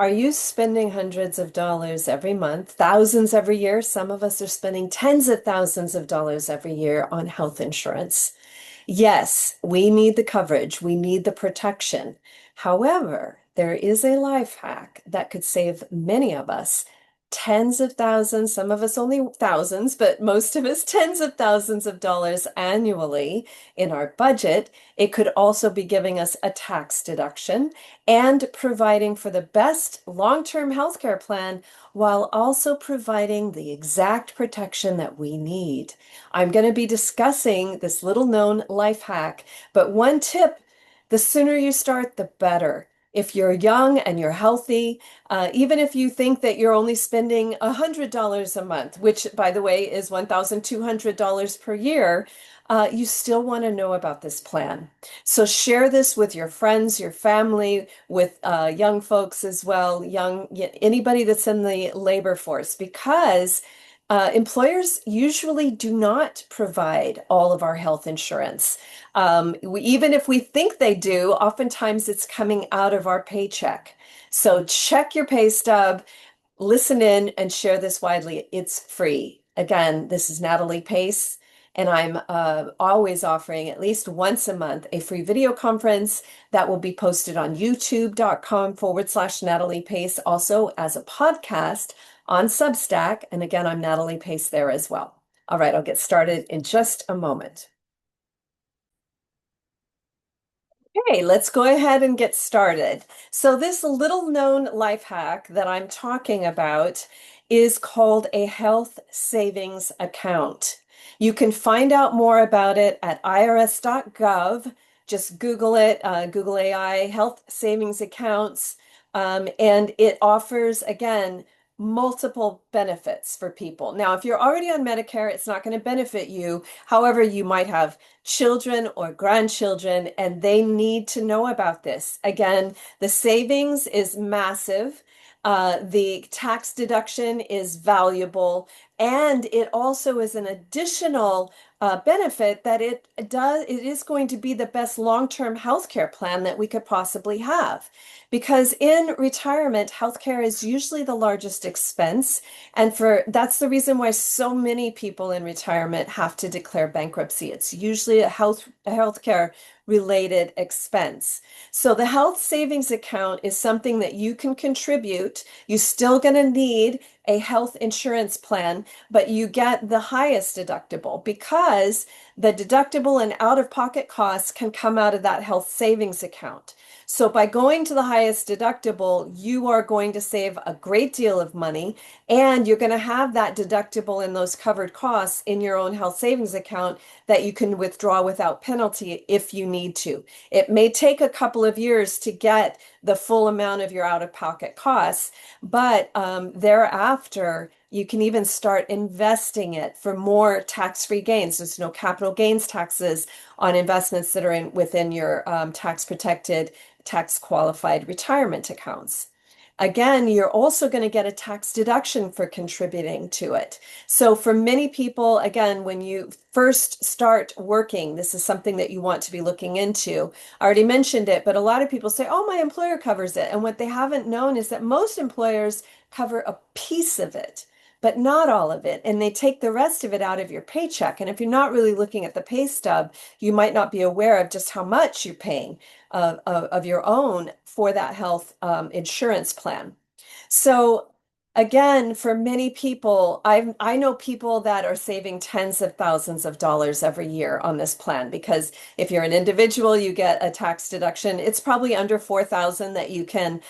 Are you spending hundreds of dollars every month, thousands every year? Some of us are spending tens of thousands of dollars every year on health insurance. Yes, we need the coverage, we need the protection. However, there is a life hack that could save many of us tens of thousands, some of us only thousands, but most of us tens of thousands of dollars annually in our budget. It could also be giving us a tax deduction and providing for the best long-term healthcare plan while also providing the exact protection that we need. I'm going to be discussing this little known life hack, but one tip, the sooner you start, the better. If you're young and you're healthy, even if you think that you're only spending $100 a month, which by the way is $1,200 per year, you still want to know about this plan. So share this with your friends, your family, with young folks as well, anybody that's in the labor force, because employers usually do not provide all of our health insurance. Even if we think they do, oftentimes it's coming out of our paycheck. So check your pay stub, listen in, and share this widely. It's free. Again, this is Natalie Pace, and I'm always offering at least once a month a free video conference that will be posted on youtube.com/Natalie Pace, also as a podcast on Substack. And again, I'm Natalie Pace there as well. All right, I'll get started in just a moment. Okay, let's go ahead and get started. So this little known life hack that I'm talking about is called a health savings account. You can find out more about it at irs.gov. Just Google it, Google AI health savings accounts, and it offers, again, multiple benefits for people. Now, if you're already on Medicare, it's not going to benefit you. However, you might have children or grandchildren, and they need to know about this. Again, the savings is massive. The tax deduction is valuable, and it also is an additional benefit that it is going to be the best long-term healthcare plan that we could possibly have. Because in retirement, healthcare is usually the largest expense, and that's the reason why so many people in retirement have to declare bankruptcy. It's usually a healthcare related expense. So the health savings account is something that you can contribute. You're still going to need a health insurance plan, but you get the highest deductible because the deductible and out-of-pocket costs can come out of that health savings account. So by going to the highest deductible, you are going to save a great deal of money, and you're going to have that deductible and those covered costs in your own health savings account that you can withdraw without penalty if you need to. It may take a couple of years to get the full amount of your out-of-pocket costs, but thereafter, you can even start investing it for more tax-free gains. There's no capital gains taxes on investments that are within your tax-protected, tax-qualified retirement accounts. Again, you're also going to get a tax deduction for contributing to it. So for many people, again, when you first start working, this is something that you want to be looking into. I already mentioned it, but a lot of people say, oh, my employer covers it. And what they haven't known is that most employers cover a piece of it, but not all of it. And they take the rest of it out of your paycheck. And if you're not really looking at the pay stub, you might not be aware of just how much you're paying of your own for that health insurance plan. So again, for many people, I know people that are saving tens of thousands of dollars every year on this plan because if you're an individual, you get a tax deduction. It's probably under 4,000 that you can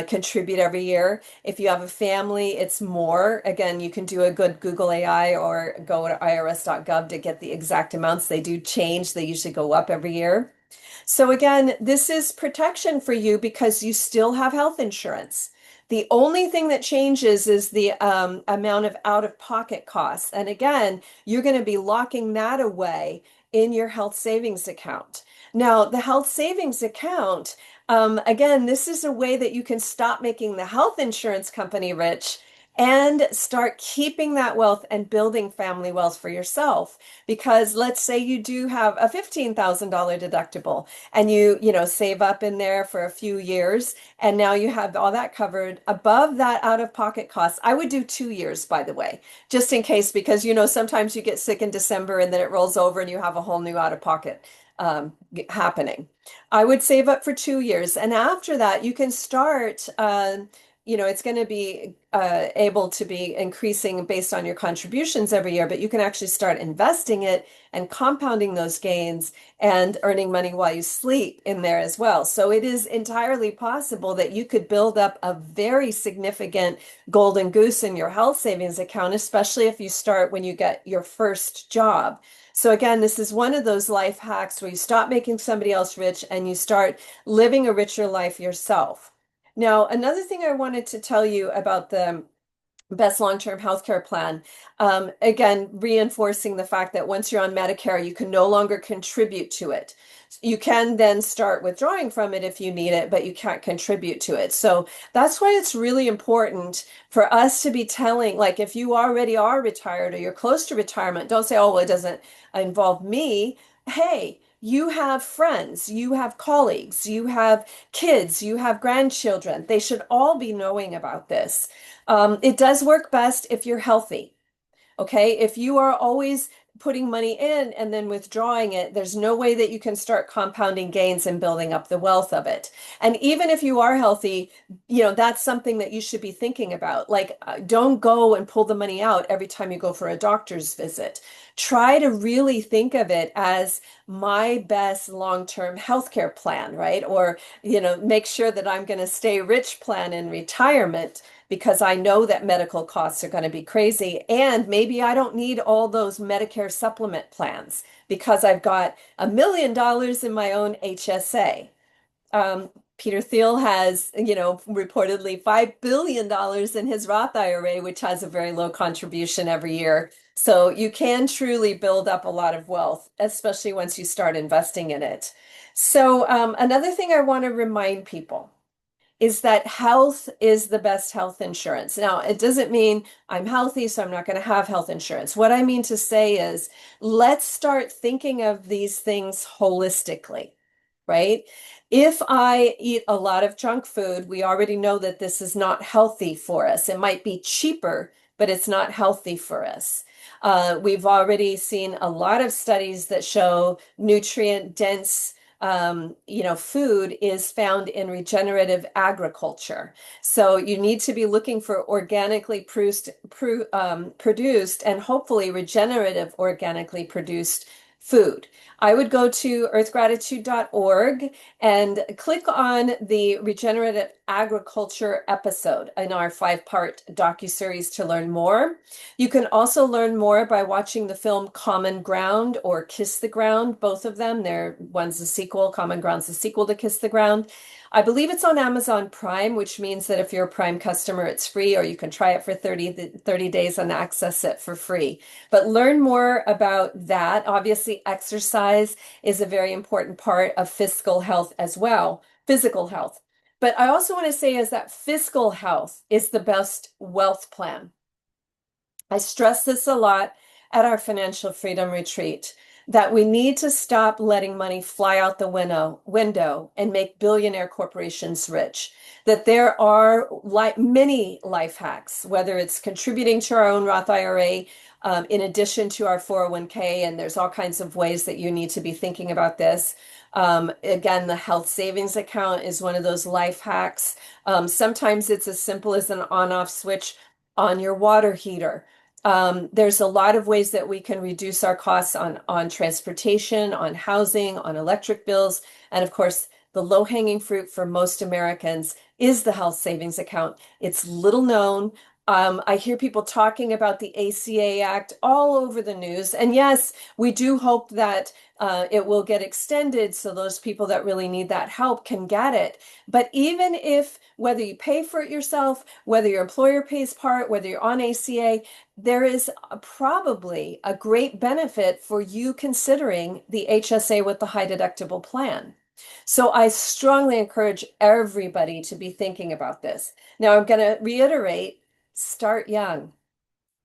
contribute every year. If you have a family, it's more. Again, you can do a good Google AI or go to irs.gov to get the exact amounts. They do change. They usually go up every year. So again, this is protection for you because you still have health insurance. The only thing that changes is the amount of out-of-pocket costs. And again, you're going to be locking that away in your health savings account. Now, the health savings account, again, this is a way that you can stop making the health insurance company rich and start keeping that wealth and building family wealth for yourself. Because let's say you do have a $15,000 deductible and you save up in there for a few years and now you have all that covered above that out-of-pocket costs. I would do 2 years, by the way, just in case, because sometimes you get sick in December and then it rolls over and you have a whole new out-of-pocket happening. I would save up for 2 years. And after that, you can start, it's going to be able to be increasing based on your contributions every year, but you can actually start investing it and compounding those gains and earning money while you sleep in there as well. So it is entirely possible that you could build up a very significant golden goose in your health savings account, especially if you start when you get your first job. So again, this is one of those life hacks where you stop making somebody else rich and you start living a richer life yourself. Now, another thing I wanted to tell you about the best long-term healthcare plan. Again, reinforcing the fact that once you're on Medicare, you can no longer contribute to it. You can then start withdrawing from it if you need it, but you can't contribute to it. So that's why it's really important for us to be telling, like if you already are retired or you're close to retirement, don't say, oh, well, it doesn't involve me. Hey, you have friends, you have colleagues, you have kids, you have grandchildren. They should all be knowing about this. It does work best if you're healthy. Okay. If you are always putting money in and then withdrawing it, there's no way that you can start compounding gains and building up the wealth of it. And even if you are healthy, that's something that you should be thinking about. Like, don't go and pull the money out every time you go for a doctor's visit. Try to really think of it as my best long-term healthcare plan, right? Or, make sure that I'm going to stay rich plan in retirement because I know that medical costs are going to be crazy. And maybe I don't need all those Medicare supplement plans because I've got $1 million in my own HSA. Peter Thiel has, reportedly $5 billion in his Roth IRA, which has a very low contribution every year. So you can truly build up a lot of wealth, especially once you start investing in it. So another thing I want to remind people is that health is the best health insurance. Now, it doesn't mean I'm healthy, so I'm not going to have health insurance. What I mean to say is let's start thinking of these things holistically, right? If I eat a lot of junk food, we already know that this is not healthy for us. It might be cheaper, but it's not healthy for us. We've already seen a lot of studies that show nutrient dense food is found in regenerative agriculture. So you need to be looking for organically produced and hopefully regenerative organically produced food. I would go to earthgratitude.org and click on the regenerative agriculture episode in our 5-part docuseries to learn more. You can also learn more by watching the film Common Ground or Kiss the Ground, both of them. One's a sequel, Common Ground's a sequel to Kiss the Ground. I believe it's on Amazon Prime, which means that if you're a Prime customer, it's free, or you can try it for 30 days and access it for free. But learn more about that. Obviously, exercise is a very important part of fiscal health as well, physical health. But I also want to say is that fiscal health is the best wealth plan. I stress this a lot at our financial freedom retreat, that we need to stop letting money fly out the window and make billionaire corporations rich. That there are many life hacks, whether it's contributing to our own Roth IRA, in addition to our 401k, and there's all kinds of ways that you need to be thinking about this. Again, the health savings account is one of those life hacks. Sometimes it's as simple as an on-off switch on your water heater. There's a lot of ways that we can reduce our costs on transportation, on housing, on electric bills. And of course, the low-hanging fruit for most Americans is the health savings account. It's little known. I hear people talking about the ACA Act all over the news. And yes, we do hope that it will get extended so those people that really need that help can get it. But even if, whether you pay for it yourself, whether your employer pays part, whether you're on ACA, there is probably a great benefit for you considering the HSA with the high deductible plan. So I strongly encourage everybody to be thinking about this. Now, I'm going to reiterate Start young.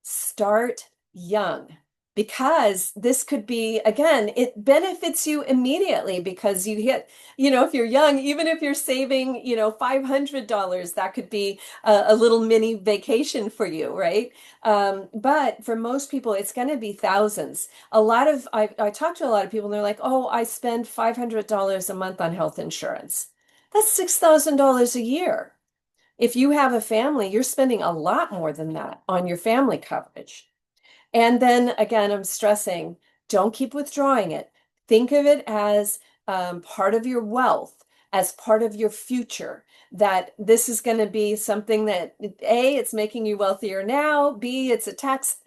Start young because this could be, again, it benefits you immediately because you hit, if you're young, even if you're saving, $500, that could be a little mini vacation for you, right? But for most people, it's going to be thousands. I talk to a lot of people and they're like, oh, I spend $500 a month on health insurance. That's $6,000 a year. If you have a family, you're spending a lot more than that on your family coverage. And then again, I'm stressing, don't keep withdrawing it. Think of it as part of your wealth, as part of your future, that this is going to be something that A, it's making you wealthier now, B, it's a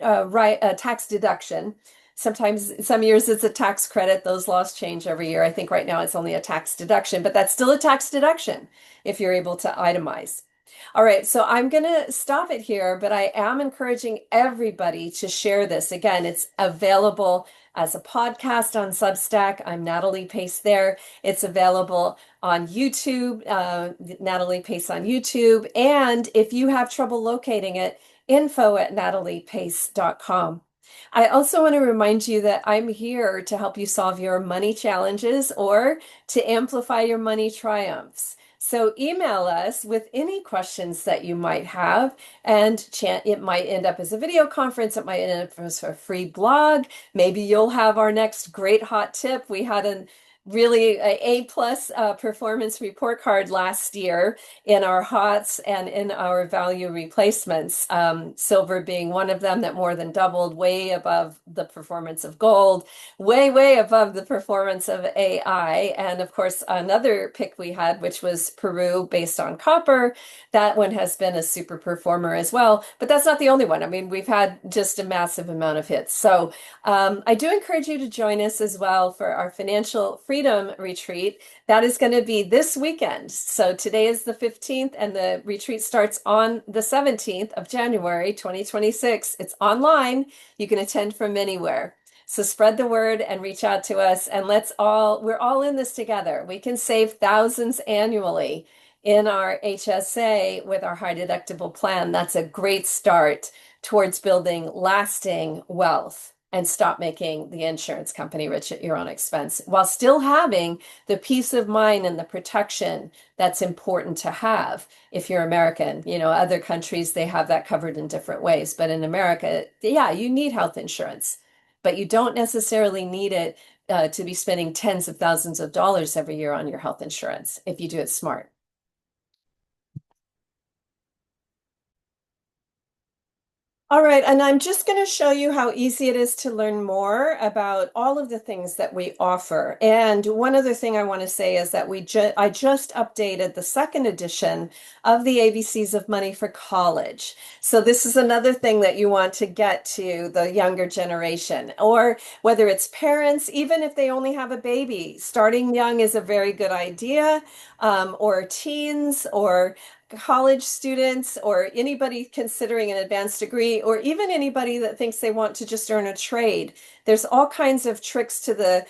a tax deduction. Sometimes, some years it's a tax credit. Those laws change every year. I think right now it's only a tax deduction, but that's still a tax deduction if you're able to itemize. All right, so I'm going to stop it here, but I am encouraging everybody to share this. Again, it's available as a podcast on Substack. I'm Natalie Pace there. It's available on YouTube, Natalie Pace on YouTube. And if you have trouble locating it, info@nataliepace.com. I also want to remind you that I'm here to help you solve your money challenges or to amplify your money triumphs. So email us with any questions that you might have, and it might end up as a video conference. It might end up as a free blog. Maybe you'll have our next great hot tip. We had a really A+ performance report card last year in our HOTS and in our value replacements. Silver being one of them that more than doubled, way above the performance of gold, way above the performance of AI. And of course, another pick we had, which was Peru based on copper. That one has been a super performer as well. But that's not the only one. I mean, we've had just a massive amount of hits. So I do encourage you to join us as well for our financial freedom retreat. That is going to be this weekend. So today is the 15th and the retreat starts on the 17th of January, 2026. It's online. You can attend from anywhere. So spread the word and reach out to us and we're all in this together. We can save thousands annually in our HSA with our high deductible plan. That's a great start towards building lasting wealth and stop making the insurance company rich at your own expense while still having the peace of mind and the protection that's important to have if you're American. Other countries, they have that covered in different ways. But in America, yeah, you need health insurance, but you don't necessarily need it to be spending tens of thousands of dollars every year on your health insurance if you do it smart. All right, and I'm just going to show you how easy it is to learn more about all of the things that we offer. And one other thing I want to say is that I just updated the second edition of the ABCs of Money for College. So this is another thing that you want to get to the younger generation, or whether it's parents, even if they only have a baby, starting young is a very good idea, or teens, or college students, or anybody considering an advanced degree, or even anybody that thinks they want to just earn a trade. There's all kinds of tricks to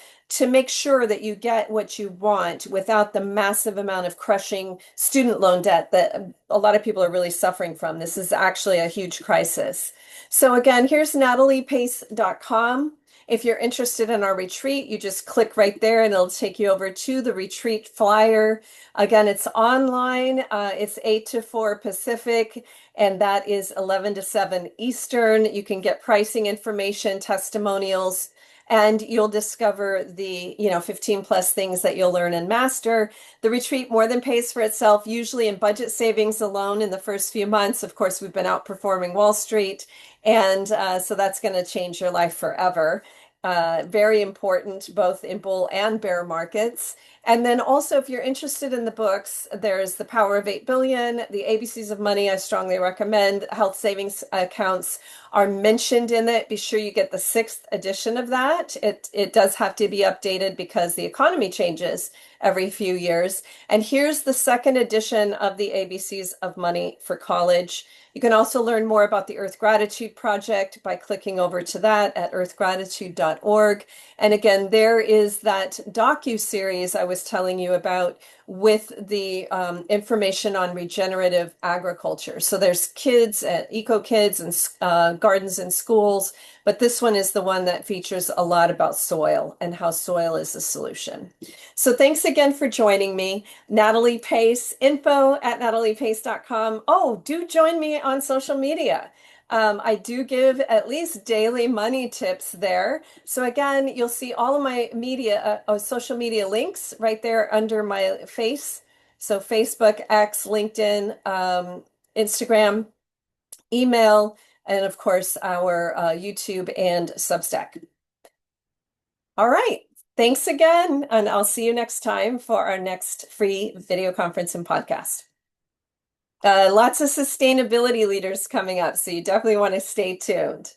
make sure that you get what you want without the massive amount of crushing student loan debt that a lot of people are really suffering from. This is actually a huge crisis. So again, here's nataliepace.com. If you're interested in our retreat, you just click right there and it'll take you over to the retreat flyer. Again, it's online. It's 8 to 4 Pacific, and that is 11 to 7 Eastern. You can get pricing information, testimonials, and you'll discover the 15 plus things that you'll learn and master. The retreat more than pays for itself, usually in budget savings alone in the first few months. Of course, we've been outperforming Wall Street, and so that's going to change your life forever. Very important both in bull and bear markets. And then also, if you're interested in the books, there's The Power of 8 Billion, The ABCs of Money. I strongly recommend. Health savings accounts are mentioned in it. Be sure you get the 6th edition of that. It does have to be updated because the economy changes every few years. And here's the 2nd edition of the ABCs of Money for College. You can also learn more about the Earth Gratitude Project by clicking over to that at earthgratitude.org. And again, there is that docu-series I was was telling you about with the information on regenerative agriculture. So there's kids at Eco Kids and gardens in schools, but this one is the one that features a lot about soil and how soil is the solution. So thanks again for joining me. Natalie Pace, info@nataliepace.com. Oh, do join me on social media. I do give at least daily money tips there. So again, you'll see all of my media, social media links right there under my face. So Facebook, X, LinkedIn, Instagram, email, and of course our YouTube and Substack. All right. Thanks again, and I'll see you next time for our next free video conference and podcast. Lots of sustainability leaders coming up, so you definitely want to stay tuned.